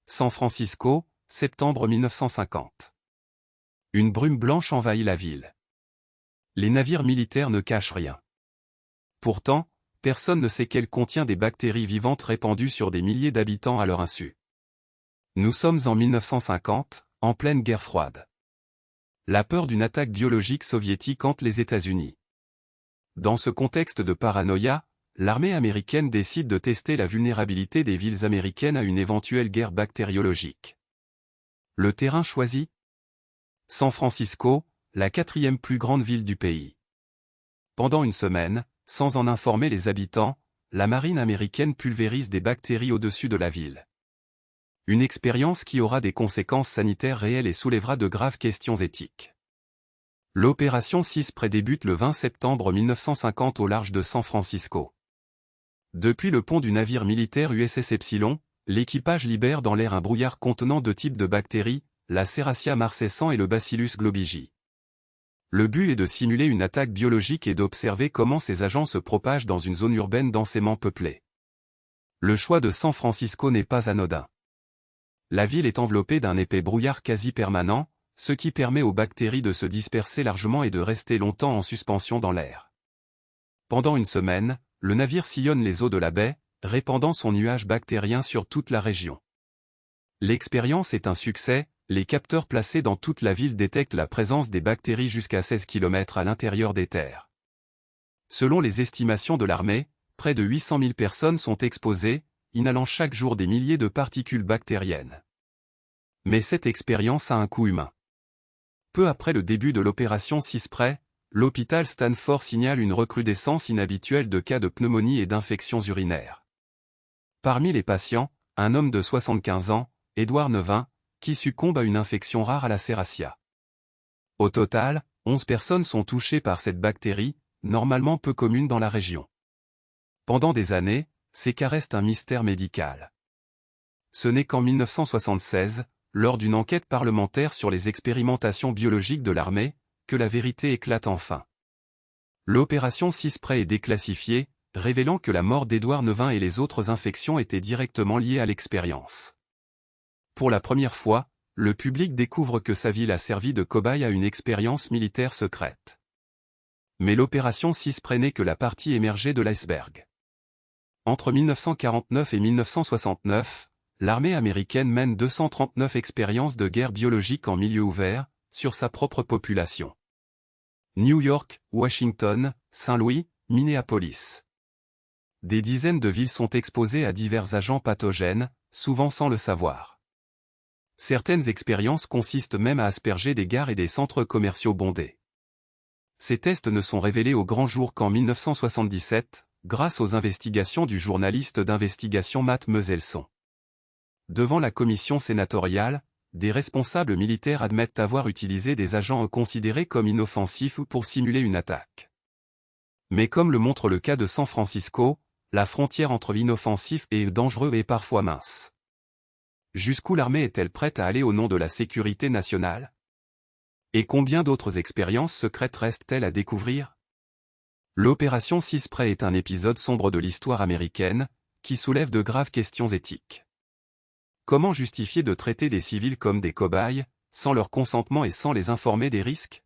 San Francisco, septembre 1950. Une brume blanche envahit la ville. Les navires militaires ne cachent rien. Pourtant, personne ne sait qu'elle contient des bactéries vivantes répandues sur des milliers d'habitants à leur insu. Nous sommes en 1950, en pleine guerre froide. La peur d'une attaque biologique soviétique hante les États-Unis. Dans ce contexte de paranoïa, l'armée américaine décide de tester la vulnérabilité des villes américaines à une éventuelle guerre bactériologique. Le terrain choisi ? San Francisco, la 4e plus grande ville du pays. Pendant une semaine, sans en informer les habitants, la marine américaine pulvérise des bactéries au-dessus de la ville. Une expérience qui aura des conséquences sanitaires réelles et soulèvera de graves questions éthiques. L'opération Cyspres débute le 20 septembre 1950 au large de San Francisco. Depuis le pont du navire militaire USS Epsilon, l'équipage libère dans l'air un brouillard contenant 2 types de bactéries, la Serratia marcescens et le Bacillus globigi. Le but est de simuler une attaque biologique et d'observer comment ces agents se propagent dans une zone urbaine densément peuplée. Le choix de San Francisco n'est pas anodin. La ville est enveloppée d'un épais brouillard quasi permanent, ce qui permet aux bactéries de se disperser largement et de rester longtemps en suspension dans l'air. Pendant une semaine, le navire sillonne les eaux de la baie, répandant son nuage bactérien sur toute la région. L'expérience est un succès, les capteurs placés dans toute la ville détectent la présence des bactéries jusqu'à 16 km à l'intérieur des terres. Selon les estimations de l'armée, près de 800 000 personnes sont exposées, inhalant chaque jour des milliers de particules bactériennes. Mais cette expérience a un coût humain. Peu après le début de l'opération Cyspres, l'hôpital Stanford signale une recrudescence inhabituelle de cas de pneumonie et d'infections urinaires. Parmi les patients, un homme de 75 ans, Edward Nevin, qui succombe à une infection rare à la Serratia. Au total, 11 personnes sont touchées par cette bactérie, normalement peu commune dans la région. Pendant des années, ces cas restent un mystère médical. Ce n'est qu'en 1976, lors d'une enquête parlementaire sur les expérimentations biologiques de l'armée, que la vérité éclate enfin. L'opération Cyspres est déclassifiée, révélant que la mort d'Edward Nevin et les autres infections étaient directement liées à l'expérience. Pour la première fois, le public découvre que sa ville a servi de cobaye à une expérience militaire secrète. Mais l'opération Cyspres n'est que la partie émergée de l'iceberg. Entre 1949 et 1969, l'armée américaine mène 239 expériences de guerre biologique en milieu ouvert, sur sa propre population. New York, Washington, Saint-Louis, Minneapolis. Des dizaines de villes sont exposées à divers agents pathogènes, souvent sans le savoir. Certaines expériences consistent même à asperger des gares et des centres commerciaux bondés. Ces tests ne sont révélés au grand jour qu'en 1977, grâce aux investigations du journaliste d'investigation Matt Meselson. Devant la commission sénatoriale, des responsables militaires admettent avoir utilisé des agents considérés comme inoffensifs pour simuler une attaque. Mais comme le montre le cas de San Francisco, la frontière entre l'inoffensif et dangereux est parfois mince. Jusqu'où l'armée est-elle prête à aller au nom de la sécurité nationale ? Et combien d'autres expériences secrètes restent-elles à découvrir ? L'opération Cyspres est un épisode sombre de l'histoire américaine, qui soulève de graves questions éthiques. Comment justifier de traiter des civils comme des cobayes, sans leur consentement et sans les informer des risques ?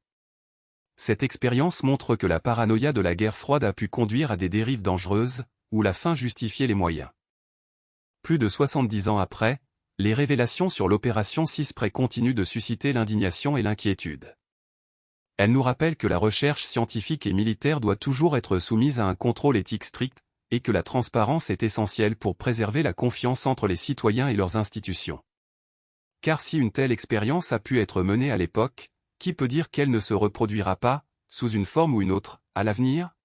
Cette expérience montre que la paranoïa de la guerre froide a pu conduire à des dérives dangereuses, où la fin justifiait les moyens. Plus de 70 ans après, les révélations sur l'opération Cyspres continuent de susciter l'indignation et l'inquiétude. Elles nous rappellent que la recherche scientifique et militaire doit toujours être soumise à un contrôle éthique strict, et que la transparence est essentielle pour préserver la confiance entre les citoyens et leurs institutions. Car si une telle expérience a pu être menée à l'époque, qui peut dire qu'elle ne se reproduira pas, sous une forme ou une autre, à l'avenir ?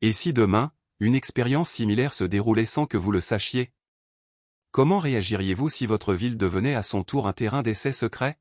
Et si demain, une expérience similaire se déroulait sans que vous le sachiez ? Comment réagiriez-vous si votre ville devenait à son tour un terrain d'essai secret ?